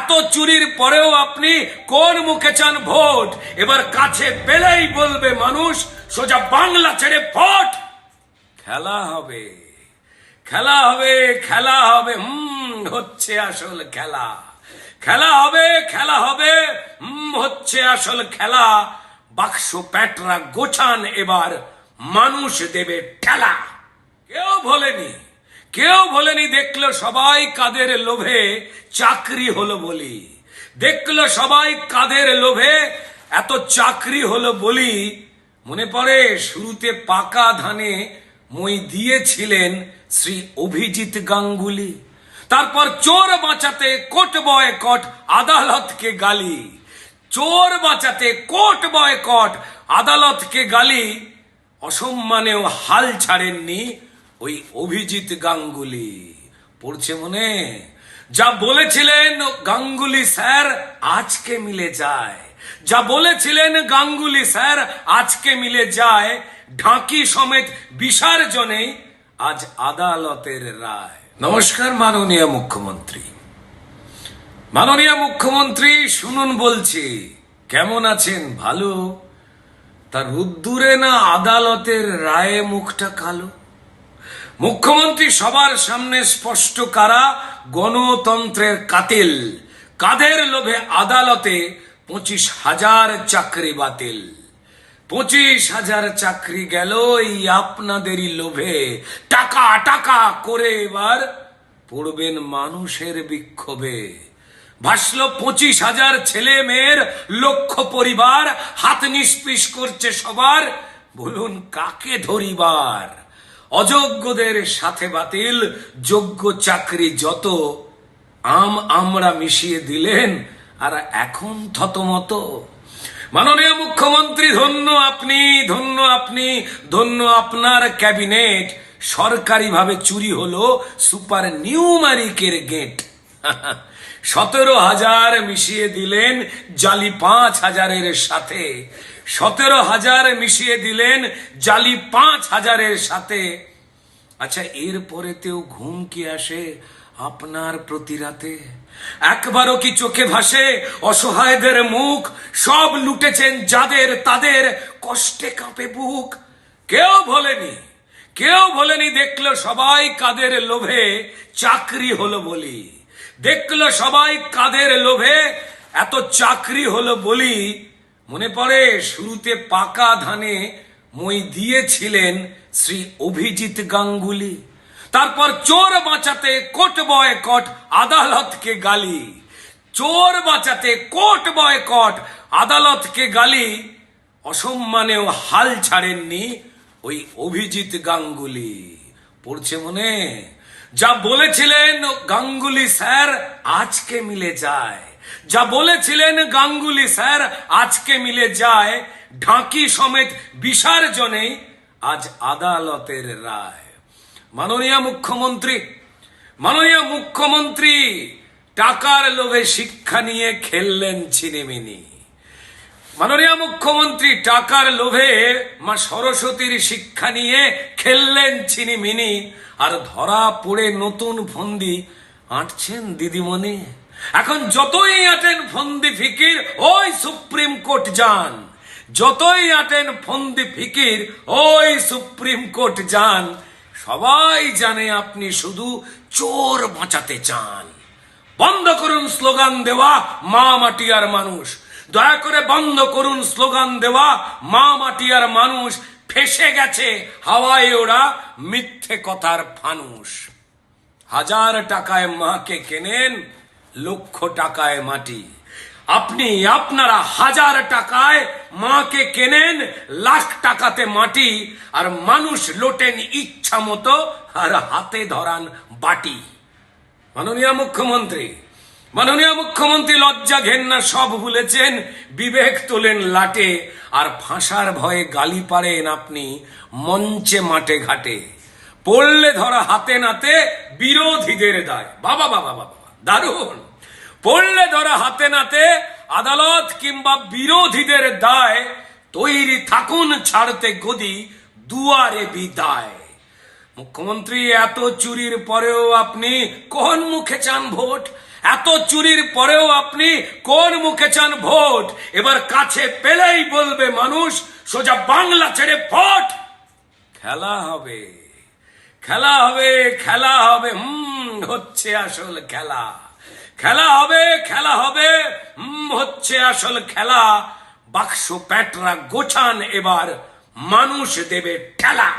এত চুরির পরেও আপনি কোন মুখে চান ভোট? এবার কাছে পেলেই বলবে মানুষ সোজা বাংলা ছেড়ে ভোট। খেলা হবে, খেলা হবে, খেলা হবে, হচ্ছে আসল খেলা। খেলা হবে, খেলা হবে, হচ্ছে আসল খেলা। বাক্স প্যাটরা গোছান, এবার মানুষ দেবে ঠেলা। কেউ ভোলেনি, কেউ ভোলেনি, দেখলো সবাই কাদের লোভে চাকরি হলো বলি। দেখলো সবাই কাদের লোভে এত চাকরি হলো বলি। মনে পড়ে শুরুতে পাকা ধানে মই দিয়েছিলেন শ্রী অভিজিৎ গাঙ্গুলি। তারপর চোর বাঁচাতে কোর্ট বয়কট, আদালতকে গালি। চোর বাঁচাতে কোর্ট বয়কট, আদালতকে গালি। অসম্মানেও হাল ছাড়েননি ওই অভিজিৎ গাঙ্গুলি। পড়ছে মনে? যা বলেছিলেন গাঙ্গুলি স্যার আজকে মিলে যায়, যা বলেছিলেন গাঙ্গুলি স্যার আজকে মিলে যায়। ঢাকি সমেত বিসর্জনেই আজ আদালতের রায়। নমস্কার মাননীয় মুখ্যমন্ত্রী। মাননীয় মুখ্যমন্ত্রী শুনুন বলছি, কেমন আছেন? ভালো? তার রুদ্দুরে না আদালতের রায়ে মুখটা কালো? মুখ্যমন্ত্রী সবার সামনে স্পষ্ট কারা গণতন্ত্রের কাতিল। কাদের লোভে আদালতে 25,000 চাকরি বাতিল। 25,000 চাকরি গেল এই আপনাদেরই লোভে। টাকা টাকা করে এবার পড়বেন মানুষের বিক্ষোভে। ভাসল 25,000 ছেলে মেয়ের লক্ষ পরিবার। হাত নিষ্পিস করছে সবার, বলুন কাকে ধরিবার? অযোগ্যদের সাথে বাতিল, যোগ্য চাকরি যত। আমরা মিশিয়ে দিলেন আর এখন থতমত। মাননীয় মুখ্যমন্ত্রী ধন্য আপনি, ধন্য আপনি, ধন্য আপনার ক্যাবিনেট। সরকারিভাবে চুরি হলো সুপার নিউমারিকের গেট। 17,000 মিশিয়ে দিলেন জালি 5,000-এর সাথে। 17,000 মিশিয়ে দিলেন জালি 5,000-এর সাথে। আচ্ছা, এর পরেতেও ঘুম কি আসে আপনার প্রতি রাতে? একবারও কি চোখে ভাসে অসহায়দের মুখ? সব লুটেছেন যাদের তাদের কষ্টে কাঁপে বুক। কেউ ভোলেনি, কেউ ভোলেনি, দেখলো সবাই কাদের লোভে চাকরি হলো বলি। দেখলো সবাই কাদের লোভে এত চাকরি হলো বলি। মনে পড়ে শুরুতে পাকা ধানে মই দিয়েছিলেন শ্রী অভিজিৎ গাঙ্গুলি। তারপর চোর বাঁচাতে কোর্ট বয়কট, আদালতকে গালি। চোর বাঁচাতে কোর্ট বয়কট, আদালতকে গালি। অসম্মানেও হাল ছাড়েননি ওই অভিজিৎ গাঙ্গুলি। পড়ছে মনে? যা বলেছিলেন গাঙ্গুলি স্যার আজকে মিলে যায়, যা বলেছিলেন গাঙ্গুলি স্যার আজকে মিলে যায়। ঢাকি সমেত বিসর্জনেই আজ আদালতের রায়। মাননীয় মুখ্যমন্ত্রী, মাননীয় মুখ্যমন্ত্রী, টাকার লোভে শিক্ষা নিয়ে খেললেন ছিনিমিনি। মাননীয় মুখ্যমন্ত্রী, টাকার লোভে মা সরস্বতীর শিক্ষা নিয়ে খেললেন ছিনিমিনি। আর ধরা পড়ে নতুন ফন্দি আঁটছেন দিদিমণি। এখন যতই আঁটেন ফন্দি ফিকির ওই সুপ্রিম কোর্ট যান। যতই আঁটেন ফন্দি ফিকির ওই সুপ্রিম কোর্ট যান। সবাই জানে আপনি শুধু চোর বাঁচাতে চান। বন্ধ করুন স্লোগান দেওয়া মা মাটি আর মানুষ। দয়া করে বন্ধ করুন স্লোগান দেওয়া মা মাটি আর মানুষ। ফেসে গেছে হাওয়ায় ওরা মিথ্যে কথার ফানুষ। 1,000 টাকায় মাকে কেনেন, 1,00,000 টাকায় মাটি। আপনি আপনারা 1,000 টাকায় মাকে কেনেন, 1,00,000 টাকাতে মাটি। আর মানুষ লোটেন ইচ্ছা মতো আর হাতে ধরান বাটি। মাননীয় মুখ্যমন্ত্রী, মাননীয় মুখ্যমন্ত্রী, লজ্জা ঘেন্না সব ভুলেছেন, বিবেক তোলেন লাটে। আর ফাঁসার ভয়ে গালি পারেন আপনি মঞ্চে মাঠে ঘাটে। পড়লে ধরা হাতে নাতে বিরোধীদের দায়। বাবা বাবা বাবা, দারুণ! পড়লে ধরা হাতে নাতে আদালত কিংবা বিরোধীদের দায়। তৈরি থাকুন ছাড়তে গদি, দুয়ারে বিদায়। মুখ্যমন্ত্রী, এত চুরির পরেও আপনি কোন মুখে চান ভোট? এত চুরির পরেও আপনি কোন মুখে চান ভোট? এবার কাছে পেলেই বলবে মানুষ সোজা বাংলা ছেড়ে ভোট। খেলা হবে, খেলা হবে, খেলা হবে, হচ্ছে আসল খেলা। খেলা হবে, খেলা হবে, হচ্ছে আসল খেলা। বাক্স প্যাটরা গোছান, এবার মানুষ দেবে ঠেলা।